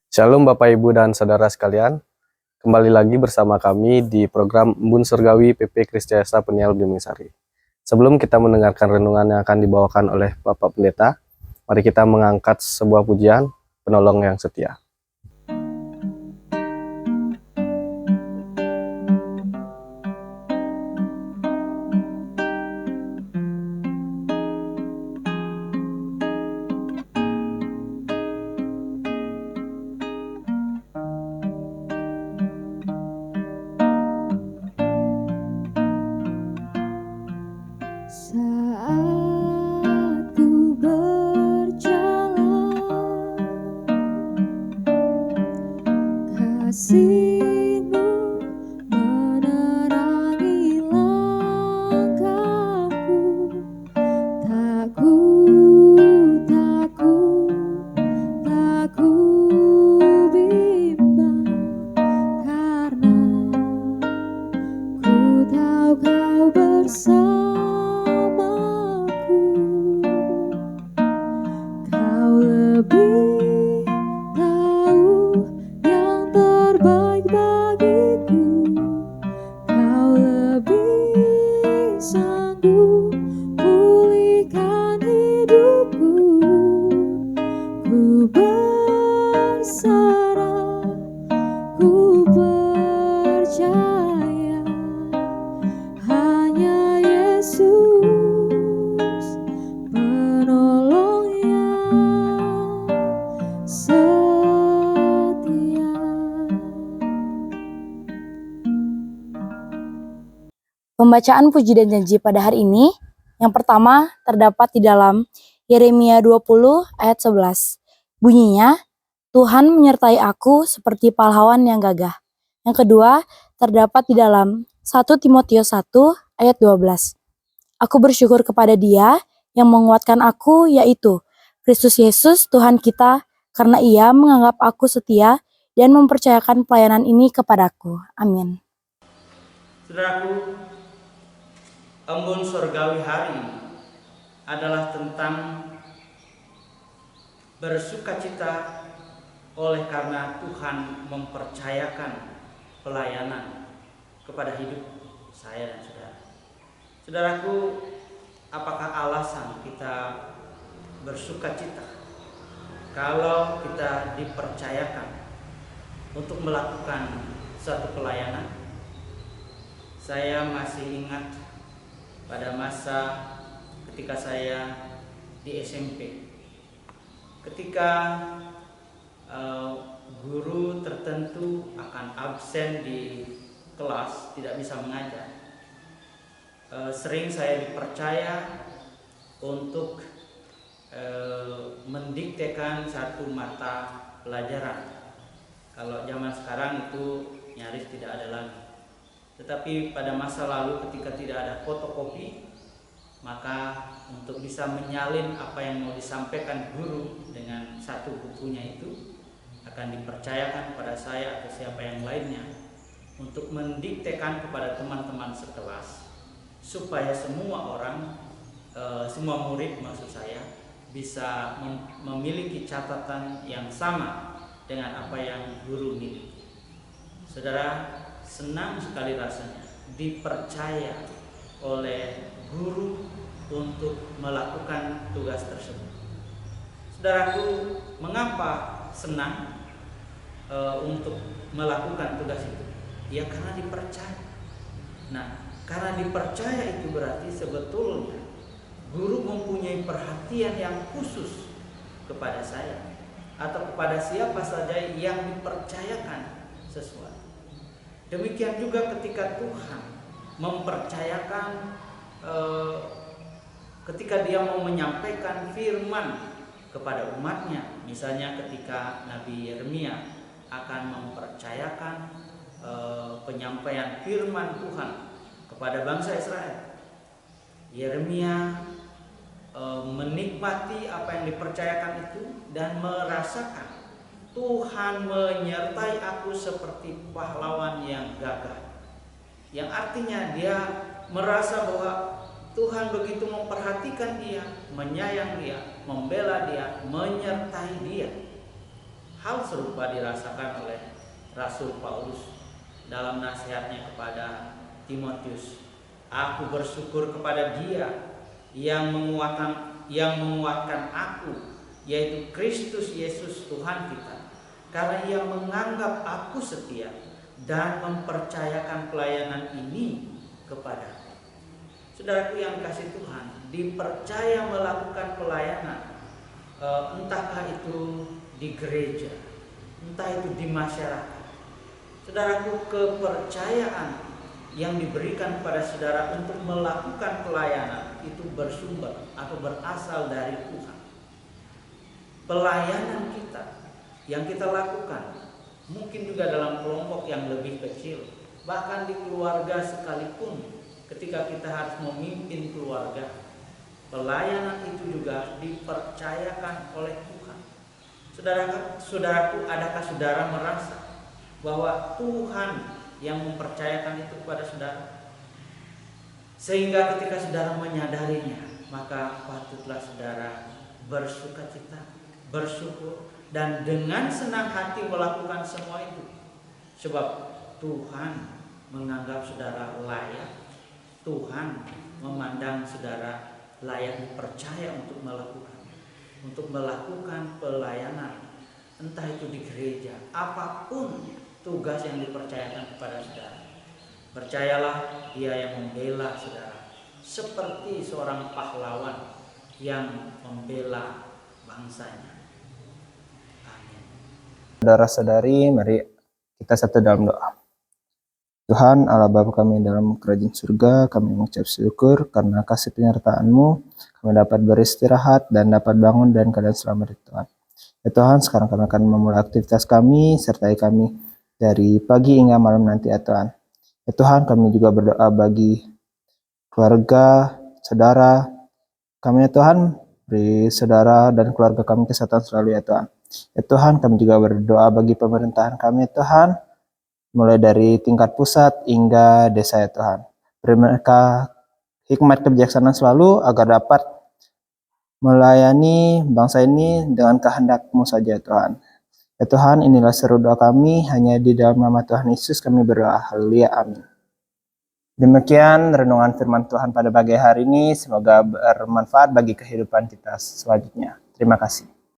Shalom Bapak Ibu dan Saudara sekalian, kembali lagi bersama kami di program Embun Surgawi PP Kristiasa Peniel Bimbing Sari. Sebelum kita mendengarkan renungan yang akan dibawakan oleh Bapak Pendeta, mari kita mengangkat sebuah pujian, Penolong yang Setia. Saat ku berjalan, kasih-Mu menerangi langkahku. Tak ku bimbang, karena ku tahu Kau bersamaku. Kau lebih tahu yang terbaik bagiku. Kau lebih sanggup pulihkan hidupku. Ku berserah, ku percaya, hanya Yesus penolong yang setia. Pembacaan puji dan janji pada hari ini, yang pertama terdapat di dalam Yeremia 20 ayat 11. Bunyinya, Tuhan menyertai aku seperti pahlawan yang gagah. Yang kedua terdapat di dalam 1 Timotius 1 ayat 12. Aku bersyukur kepada Dia yang menguatkan aku, yaitu Kristus Yesus Tuhan kita, karena Ia menganggap aku setia dan mempercayakan pelayanan ini kepadaku. Amin. Saudaraku, Embun Surgawi hari ini adalah tentang bersukacita oleh karena Tuhan mempercayakan pelayanan kepada hidup saya dan saudara. Saudaraku, apakah alasan kita bersukacita kalau kita dipercayakan untuk melakukan suatu pelayanan? Saya masih ingat pada masa ketika saya di SMP, ketika guru tertentu akan absen di kelas, tidak bisa mengajar, sering saya dipercaya untuk mendiktekan satu mata pelajaran. Kalau zaman sekarang itu nyaris tidak ada lagi. Tetapi pada masa lalu ketika tidak ada fotokopi, maka untuk bisa menyalin apa yang mau disampaikan guru dengan satu bukunya itu akan dipercayakan kepada saya atau siapa yang lainnya untuk mendiktekan kepada teman-teman sekelas, supaya semua orang, semua murid maksud saya, bisa memiliki catatan yang sama dengan apa yang guru miliki. Saudara, senang sekali rasanya dipercaya oleh guru untuk melakukan tugas tersebut. Saudaraku, mengapa senang untuk melakukan tugas itu? Ya karena dipercaya. Nah, karena dipercaya itu berarti sebetulnya guru mempunyai perhatian yang khusus kepada saya atau kepada siapa saja yang dipercayakan sesuatu. Demikian juga ketika Tuhan mempercayakan, ketika Dia mau menyampaikan firman kepada umatnya, misalnya ketika Nabi Yeremia akan mempercayakan penyampaian firman Tuhan kepada bangsa Israel. Yeremia menikmati apa yang dipercayakan itu dan merasakan Tuhan menyertai aku seperti pahlawan yang gagah. Yang artinya dia merasa bahwa Tuhan begitu memperhatikan dia, menyayang dia, membela dia, menyertai dia. Hal serupa dirasakan oleh Rasul Paulus dalam nasihatnya kepada Timotius. Aku bersyukur kepada Dia yang menguatkan aku, yaitu Kristus Yesus Tuhan kita, karena Ia menganggap aku setia dan mempercayakan pelayanan ini kepadaku. Saudaraku yang kasih Tuhan, dipercaya melakukan pelayanan, entahkah itu di gereja, entah itu di masyarakat. Saudaraku, kepercayaan yang diberikan kepada saudara untuk melakukan pelayanan itu bersumber atau berasal dari Tuhan. Pelayanan kita yang kita lakukan mungkin juga dalam kelompok yang lebih kecil, bahkan di keluarga sekalipun, ketika kita harus memimpin keluarga, pelayanan itu juga dipercayakan oleh Tuhan. Saudaraku, adakah saudara merasa bahwa Tuhan yang mempercayakan itu kepada saudara, sehingga ketika saudara menyadarinya, maka patutlah saudara bersukacita, bersyukur, dan dengan senang hati melakukan semua itu, sebab Tuhan menganggap saudara layak. Tuhan memandang saudara layak dipercaya untuk melakukan pelayanan, entah itu di gereja, apapun tugas yang dipercayakan kepada saudara. Percayalah, Dia yang membela saudara, seperti seorang pahlawan yang membela bangsanya. Amin. Saudara-saudari, mari kita satu dalam doa. Tuhan Allah Bapa kami dalam kerajaan surga, kami mengucap syukur karena kasih penyertaan-Mu, kami dapat beristirahat dan dapat bangun dan keadaan selamat Tuhan. Ya Tuhan, sekarang kami akan memulai aktivitas kami, sertai kami dari pagi hingga malam nanti ya Tuhan. Ya Tuhan, kami juga berdoa bagi keluarga, saudara kami ya Tuhan, beri saudara dan keluarga kami kesehatan selalu ya Tuhan. Ya Tuhan, kami juga berdoa bagi pemerintahan kami ya Tuhan, mulai dari tingkat pusat hingga desa ya Tuhan. Beri mereka hikmat kebijaksanaan selalu agar dapat melayani bangsa ini dengan kehendak-Mu saja ya Tuhan. Ya Tuhan, inilah seru doa kami, hanya di dalam nama Tuhan Yesus kami berdoa. Haleluya, amin. Demikian renungan firman Tuhan pada pagi hari ini, semoga bermanfaat bagi kehidupan kita selanjutnya. Terima kasih.